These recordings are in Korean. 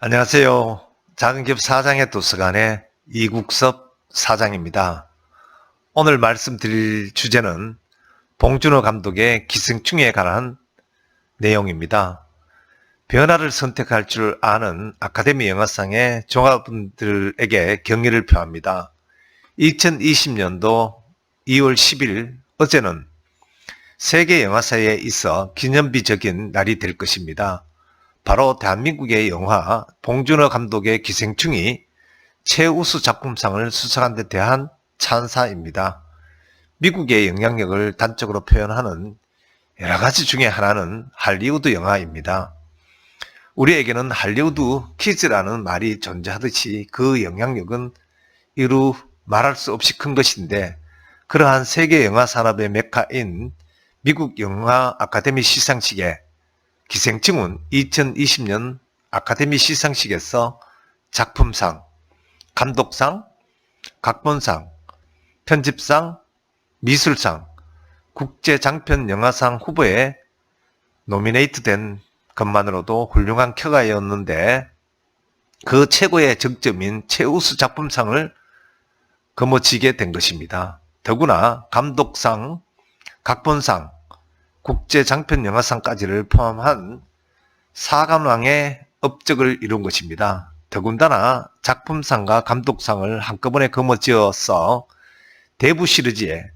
안녕하세요. 작은기업 사장의 도서관의 이국섭 사장입니다. 오늘 말씀드릴 주제는 봉준호 감독의 기생충에 관한 내용입니다. 변화를 선택할 줄 아는 아카데미 영화상의 종합분들에게 경의를 표합니다. 2020년도 2월 10일 어제는 세계 영화사에 있어 기념비적인 날이 될 것입니다. 바로 대한민국의 영화 봉준호 감독의 기생충이 최우수 작품상을 수상한 데 대한 찬사입니다. 미국의 영향력을 단적으로 표현하는 여러 가지 중에 하나는 할리우드 영화입니다. 우리에게는 할리우드 키즈라는 말이 존재하듯이 그 영향력은 이루 말할 수 없이 큰 것인데, 그러한 세계 영화 산업의 메카인 미국 영화 아카데미 시상식에 기생충은 2020년 아카데미 시상식에서 작품상, 감독상, 각본상, 편집상, 미술상, 국제장편영화상 후보에 노미네이트된 것만으로도 훌륭한 쾌거였는데, 그 최고의 정점인 최우수 작품상을 거머쥐게 된 것입니다. 더구나 감독상, 각본상, 국제장편영화상까지를 포함한 4관왕의 업적을 이룬 것입니다. 더군다나 작품상과 감독상을 한꺼번에 거머쥐어서 대부 시리즈에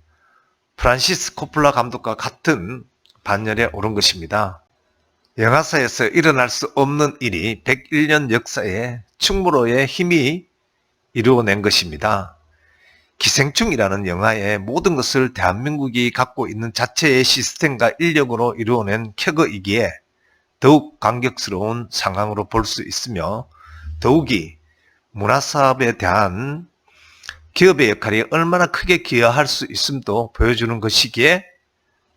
프란시스 코폴라 감독과 같은 반열에 오른 것입니다. 영화사에서 일어날 수 없는 일이 101년 역사에 충무로의 힘이 이루어낸 것입니다. 기생충이라는 영화의 모든 것을 대한민국이 갖고 있는 자체의 시스템과 인력으로 이루어낸 쾌거이기에 더욱 감격스러운 상황으로 볼 수 있으며, 더욱이 문화사업에 대한 기업의 역할이 얼마나 크게 기여할 수 있음도 보여주는 것이기에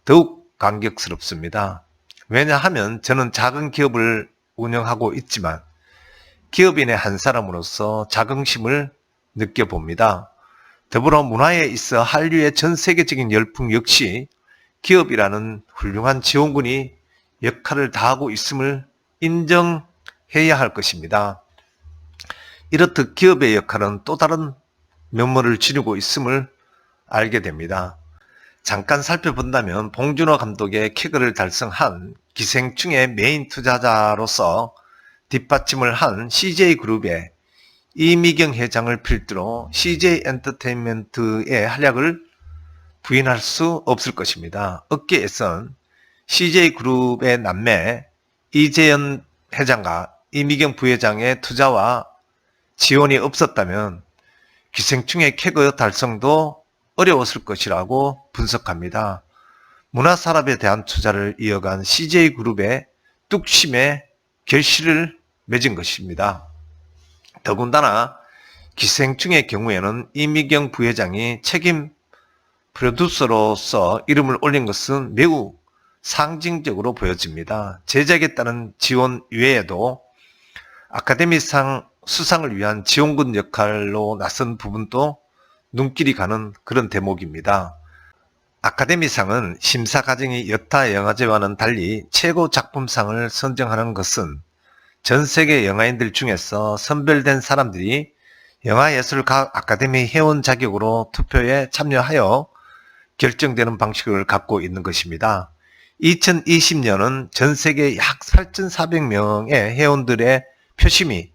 더욱 감격스럽습니다. 왜냐하면 저는 작은 기업을 운영하고 있지만 기업인의 한 사람으로서 자긍심을 느껴봅니다. 더불어 문화에 있어 한류의 전 세계적인 열풍 역시 기업이라는 훌륭한 지원군이 역할을 다하고 있음을 인정해야 할 것입니다. 이렇듯 기업의 역할은 또 다른 면모를 지니고 있음을 알게 됩니다. 잠깐 살펴본다면 봉준호 감독의 쾌거를 달성한 기생충의 메인 투자자로서 뒷받침을 한 CJ그룹의 이미경 회장을 필두로 CJ 엔터테인먼트의 활약을 부인할 수 없을 것입니다. 업계에선 CJ그룹의 남매 이재현 회장과 이미경 부회장의 투자와 지원이 없었다면 기생충의 쾌거 달성도 어려웠을 것이라고 분석합니다. 문화산업에 대한 투자를 이어간 CJ그룹의 뚝심에 결실을 맺은 것입니다. 더군다나 기생충의 경우에는 이미경 부회장이 책임 프로듀서로서 이름을 올린 것은 매우 상징적으로 보여집니다. 제작에 따른 지원 외에도 아카데미상 수상을 위한 지원군 역할로 나선 부분도 눈길이 가는 그런 대목입니다. 아카데미상은 심사 과정이 여타 영화제와는 달리 최고 작품상을 선정하는 것은 전 세계 영화인들 중에서 선별된 사람들이 영화예술각 아카데미 회원 자격으로 투표에 참여하여 결정되는 방식을 갖고 있는 것입니다. 2020년은 전 세계 약 8,400명의 회원들의 표심이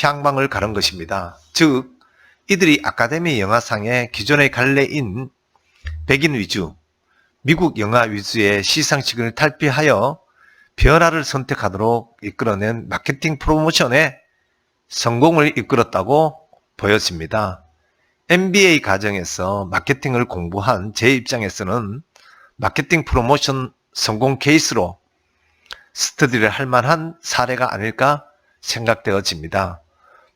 향방을 가른 것입니다. 즉, 이들이 아카데미 영화상의 기존의 관례인 백인 위주, 미국 영화 위주의 시상식을 탈피하여 변화를 선택하도록 이끌어낸 마케팅 프로모션의 성공을 이끌었다고 보여집니다. MBA 과정에서 마케팅을 공부한 제 입장에서는 마케팅 프로모션 성공 케이스로 스터디를 할 만한 사례가 아닐까 생각되어집니다.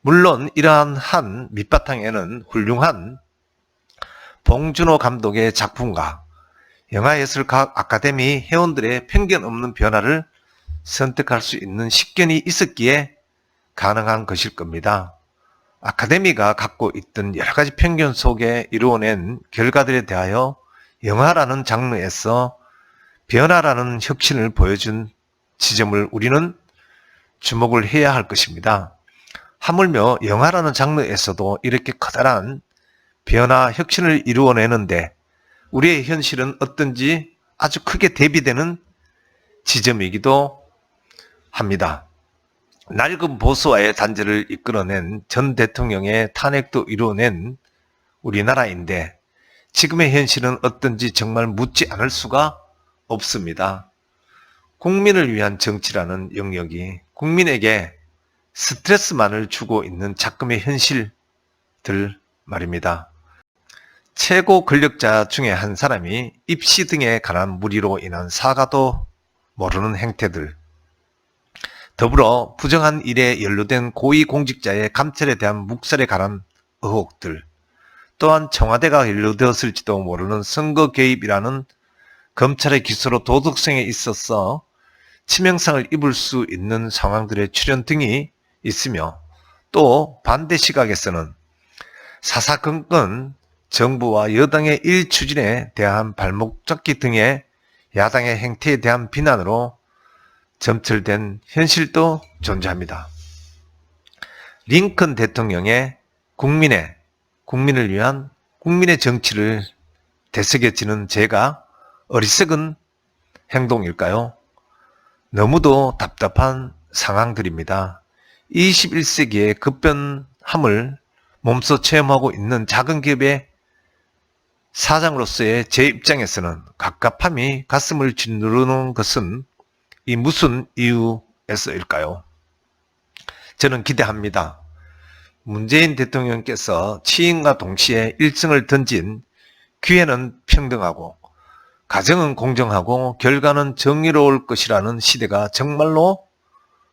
물론 이러한 한 밑바탕에는 훌륭한 봉준호 감독의 작품과 영화예술각 아카데미 회원들의 편견 없는 변화를 선택할 수 있는 식견이 있었기에 가능한 것일 겁니다. 아카데미가 갖고 있던 여러 가지 편견 속에 이루어낸 결과들에 대하여 영화라는 장르에서 변화라는 혁신을 보여준 지점을 우리는 주목을 해야 할 것입니다. 하물며 영화라는 장르에서도 이렇게 커다란 변화, 혁신을 이루어내는데 우리의 현실은 어떤지 아주 크게 대비되는 지점이기도 합니다. 낡은 보수와의 단절을 이끌어낸 전 대통령의 탄핵도 이루어낸 우리나라인데 지금의 현실은 어떤지 정말 묻지 않을 수가 없습니다. 국민을 위한 정치라는 영역이 국민에게 스트레스만을 주고 있는 작금의 현실들 말입니다. 최고 권력자 중에 한 사람이 입시 등에 관한 무리로 인한 사과도 모르는 행태들, 더불어 부정한 일에 연루된 고위공직자의 감찰에 대한 묵살에 관한 의혹들, 또한 청와대가 연루되었을지도 모르는 선거 개입이라는 검찰의 기소로 도덕성에 있어서 치명상을 입을 수 있는 상황들의 출현 등이 있으며, 또 반대 시각에서는 사사건건 정부와 여당의 일 추진에 대한 발목 잡기 등의 야당의 행태에 대한 비난으로 점철된 현실도 존재합니다. 링컨 대통령의 국민을 위한 국민의 정치를 되새겨지는 제가 어리석은 행동일까요? 너무도 답답한 상황들입니다. 21세기의 급변함을 몸소 체험하고 있는 작은 기업의 사장으로서의 제 입장에서는 갑갑함이 가슴을 짓누르는 것은 이 무슨 이유에서일까요? 저는 기대합니다. 문재인 대통령께서 취임과 동시에 일성을 던진 기회는 평등하고 가정은 공정하고 결과는 정의로울 것이라는 시대가 정말로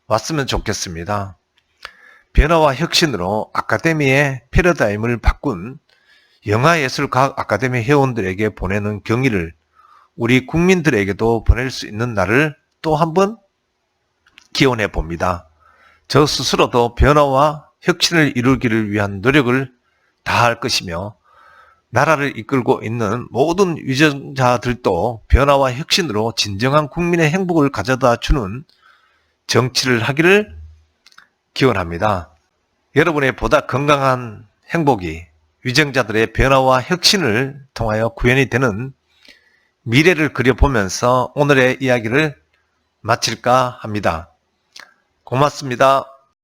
왔으면 좋겠습니다. 변화와 혁신으로 아카데미의 패러다임을 바꾼 영화예술과학 아카데미 회원들에게 보내는 경의를 우리 국민들에게도 보낼 수 있는 날을 또 한 번 기원해 봅니다. 저 스스로도 변화와 혁신을 이루기를 위한 노력을 다할 것이며 나라를 이끌고 있는 모든 위정자들도 변화와 혁신으로 진정한 국민의 행복을 가져다 주는 정치를 하기를 기원합니다. 여러분의 보다 건강한 행복이 위정자들의 변화와 혁신을 통하여 구현이 되는 미래를 그려보면서 오늘의 이야기를 마칠까 합니다. 고맙습니다.